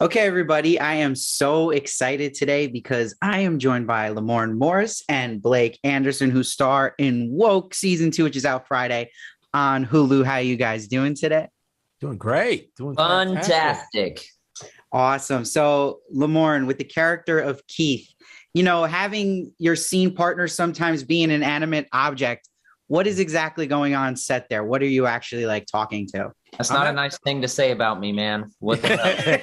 Okay, everybody, I am so excited today because I am joined by Lamorne Morris and Blake Anderson, who star in Woke Season 2, which is out Friday on Hulu. How are you guys doing today? Doing great. Doing fantastic. Awesome. So, Lamorne, with the character of Keith, having your scene partner sometimes be an inanimate object, what is exactly going on set there? What are you actually talking to? That's not a nice thing to say about me, man. What the hell?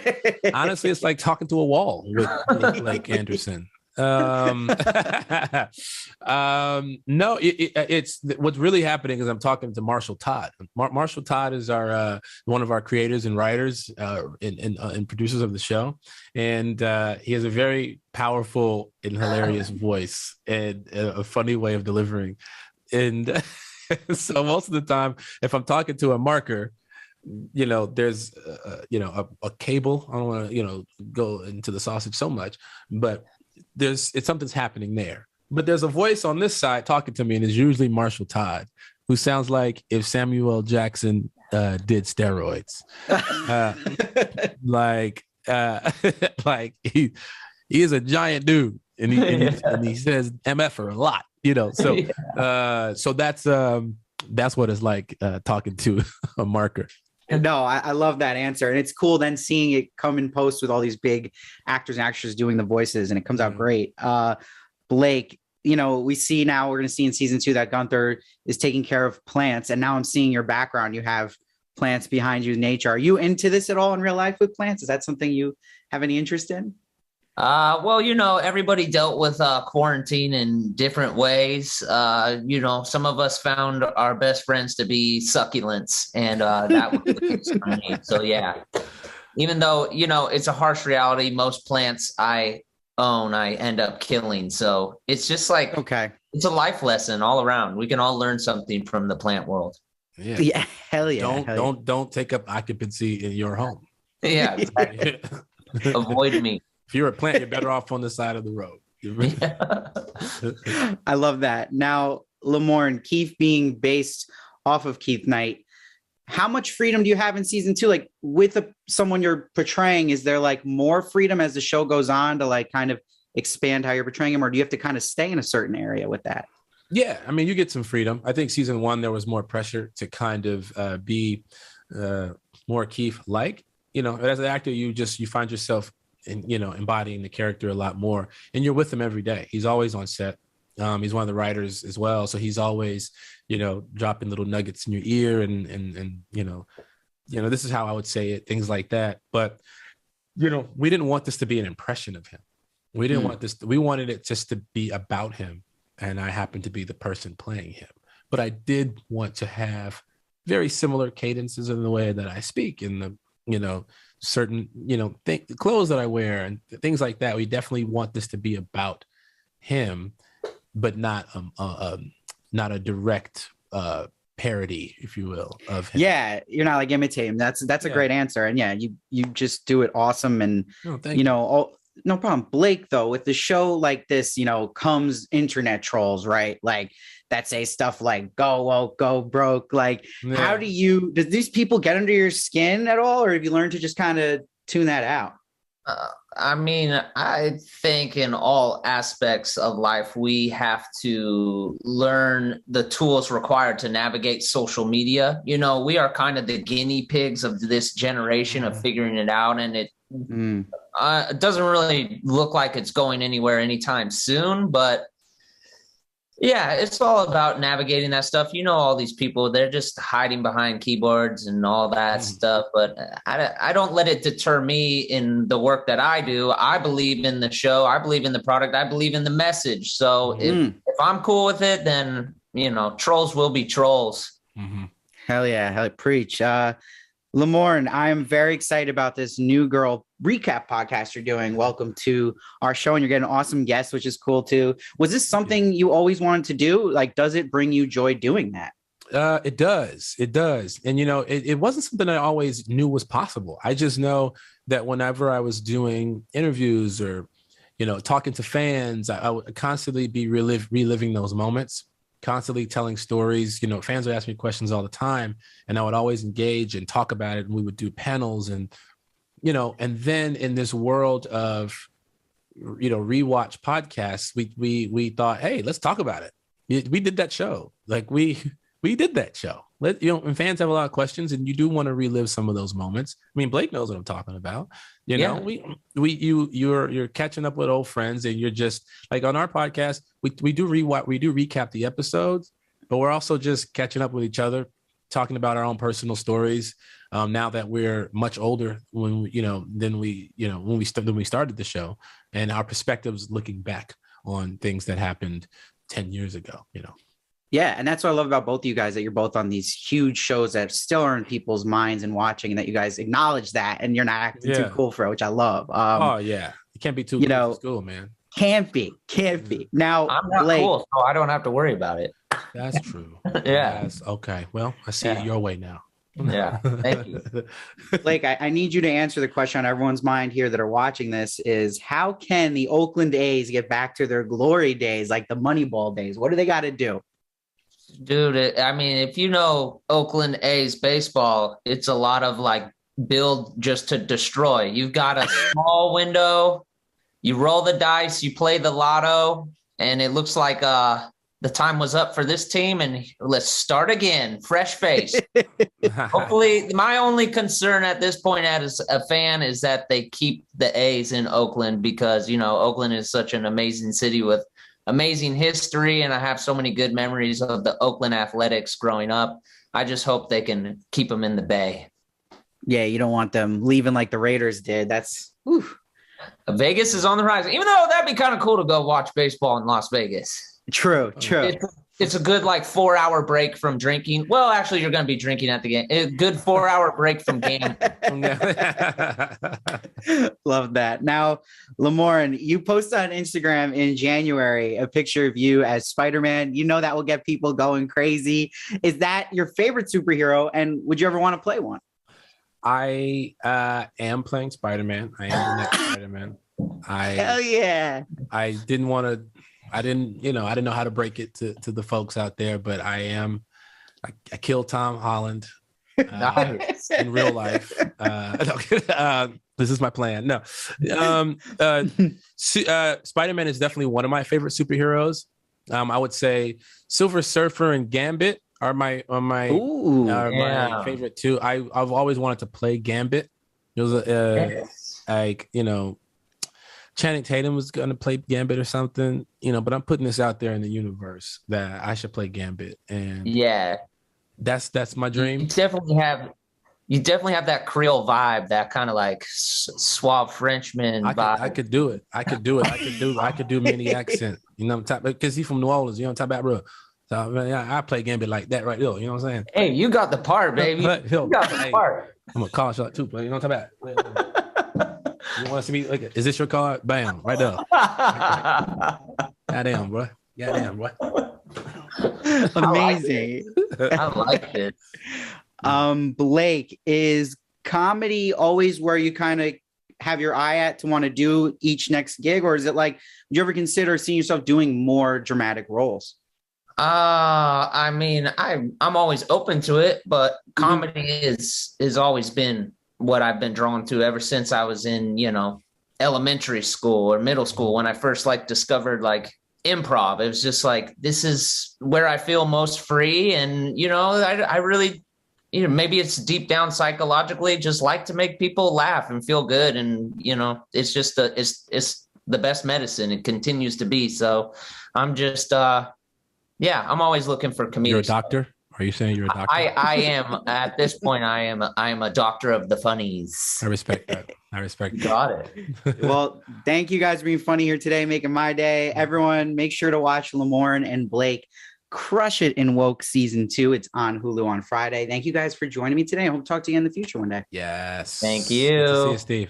Honestly, it's like talking to a wall with Blake Anderson. No, it's what's really happening is I'm talking to Marshall Todd. Marshall Todd is our one of our creators and writers and producers of the show, and he has a very powerful and hilarious voice and a funny way of delivering. And so most of the time, if I'm talking to a marker, there's a cable. I don't want to go into the sausage so much, but something's happening there. But there's a voice on this side talking to me, and it's usually Marshall Todd, who sounds like if Samuel L. Jackson did steroids. Like he is a giant dude, and he says MFer a lot. So that's what it's like talking to a marker. No, I love that answer. And it's cool then seeing it come in post with all these big actors and actresses doing the voices, and it comes out great. Blake, we see now, we're going to see in season 2 that Gunther is taking care of plants. And now I'm seeing your background. You have plants behind you in nature. Are you into this at all in real life with plants? Is that something you have any interest in? Well, everybody dealt with quarantine in different ways. Some of us found our best friends to be succulents, and that was the case for me. So, yeah, even though, it's a harsh reality, most plants I own, I end up killing. So it's just it's a life lesson all around. We can all learn something from the plant world. Yeah. Hell yeah. Don't take up occupancy in your home. Yeah. Exactly. Avoid me. If you're a plant, you're better off on the side of the road. I love that. Now, Lamorne, Keith being based off of Keith Knight, how much freedom do you have in season 2? Like with someone you're portraying, is there more freedom as the show goes on to kind of expand how you're portraying him, or do you have to kind of stay in a certain area with that? Yeah, I mean, you get some freedom. I think season 1, there was more pressure to kind of be more Keith-like. As an actor, you find yourself embodying the character a lot more, and you're with him every day. He's always on set. He's one of the writers as well, so he's always dropping little nuggets in your ear, and this is how I would say it, things like that. But we didn't want this to be an impression of him. We didn't want this. We wanted it just to be about him, and I happened to be the person playing him. But I did want to have very similar cadences in the way that I speak, in the certain clothes that I wear and things like that. We definitely want this to be about him, but not a direct parody, if you will, of him. Yeah, you're not imitating him. That's a great answer. And yeah, you just do it awesome. And no problem. Blake, though, with the show like this, comes internet trolls, right? That say stuff like "go woke, go broke." How does these people get under your skin at all, or have you learned to just kind of tune that out? I think in all aspects of life, we have to learn the tools required to navigate social media. We are kind of the guinea pigs of this generation of figuring it out, and it doesn't really look like it's going anywhere anytime soon, but yeah, it's all about navigating that stuff. All these people, they're just hiding behind keyboards and all that stuff. But I don't let it deter me in the work that I do. I believe in the show. I believe in the product. I believe in the message. So if I'm cool with it, then, trolls will be trolls. Mm-hmm. Hell yeah. Preach. Lamorne, I'm very excited about this New Girl recap podcast you're doing. Welcome to our show, and you're getting awesome guests, which is cool too. Was this something you always wanted to do? Does it bring you joy doing that? It does. And, it wasn't something I always knew was possible. I just know that whenever I was doing interviews or, talking to fans, I would constantly be reliving those moments. Constantly telling stories. Fans would ask me questions all the time, and I would always engage and talk about it. And we would do panels and you know, and then in this world of, you know, rewatch podcasts, we thought, hey, let's talk about it. We did that show. Like we did that show. You know, and fans have a lot of questions, and you do want to relive some of those moments. I mean, Blake knows what I'm talking about. You know, you're catching up with old friends, and you're just like on our podcast, we do recap the episodes, but we're also just catching up with each other, talking about our own personal stories. Now that we're much older, when we started the show, and our perspectives looking back on things that happened 10 years ago, you know. Yeah, and that's what I love about both of you guys, that you're both on these huge shows that still are in people's minds and watching, and that you guys acknowledge that, and you're not acting too cool for it, which I love. Oh yeah, you can't be too cool for school, man. Can't be. Now, I'm not Blake, cool, so I don't have to worry about it. That's true. Yeah. Yes. Okay. Well, I see it your way now. Yeah. Thank you. Blake, I need you to answer the question on everyone's mind here that are watching this is, how can the Oakland A's get back to their glory days, like the Moneyball days? What do they got to do? Dude, I mean, if you know Oakland A's baseball, it's a lot of like build just to destroy. You've got a small window, you roll the dice, you play the lotto, and it looks like the time was up for this team, and let's start again, fresh face. Hopefully, my only concern at this point as a fan is that they keep the A's in Oakland, because, you know, Oakland is such an amazing city with amazing history, and I have so many good memories of the Oakland Athletics growing up. I just hope they can keep them in the Bay. Yeah, you don't want them leaving like the Raiders did. That's Vegas is on the rise, even though that'd be kind of cool to go watch baseball in Las Vegas. True. It's a good like 4-hour break from drinking. Well, actually, you're going to be drinking at the game. A good 4-hour break from gambling. Love that. Now, Lamorne, you posted on Instagram in January a picture of you as Spider-Man. You know that will get people going crazy. Is that your favorite superhero, and would you ever want to play one? I am playing Spider-Man. I am the next Spider-Man. Hell yeah. I didn't know how to break it to the folks out there, but I killed Tom Holland in real life. This is my plan. No, Spider-Man is definitely one of my favorite superheroes. I would say Silver Surfer and Gambit are my favorite too. I've always wanted to play Gambit. It was like, you know, Channing Tatum was going to play Gambit or something, you know, but I'm putting this out there in the universe that I should play Gambit. And yeah, that's my dream. You definitely have that Creole vibe, that kind of like suave Frenchman vibe. I could do it. I could do many accent, you know, because he's from New Orleans, you know, top back, bro. So man, I play Gambit like that right there. You know what I'm saying? Hey, you got the part, baby. You got the part. I'm a call shot too, but you know what I'm talking about? You want to see me? Like, is this your card? Bam, right there. Goddamn, bro. Amazing. I like it. Blake, is comedy always where you kind of have your eye at to want to do each next gig, or is it like, would you ever consider seeing yourself doing more dramatic roles? I mean, I'm always open to it, but comedy is always been what I've been drawn to ever since I was in, you know, elementary school or middle school, when I first like discovered like improv. It was just like, this is where I feel most free. And, you know, I really, you know, maybe it's deep down psychologically, just like to make people laugh and feel good. And, you know, it's just it's the best medicine. It continues to be. So I'm just, I'm always looking for comedians. You're a doctor? Are you saying you're a doctor? I am at this point. I am a doctor of the funnies. I respect that. Got it. Well, thank you guys for being funny here today, making my day. Everyone, make sure to watch Lamorne and Blake crush it in Woke Season 2. It's on Hulu on Friday. Thank you guys for joining me today. I hope to talk to you in the future one day. Yes. Thank you. Good to see you, Steve.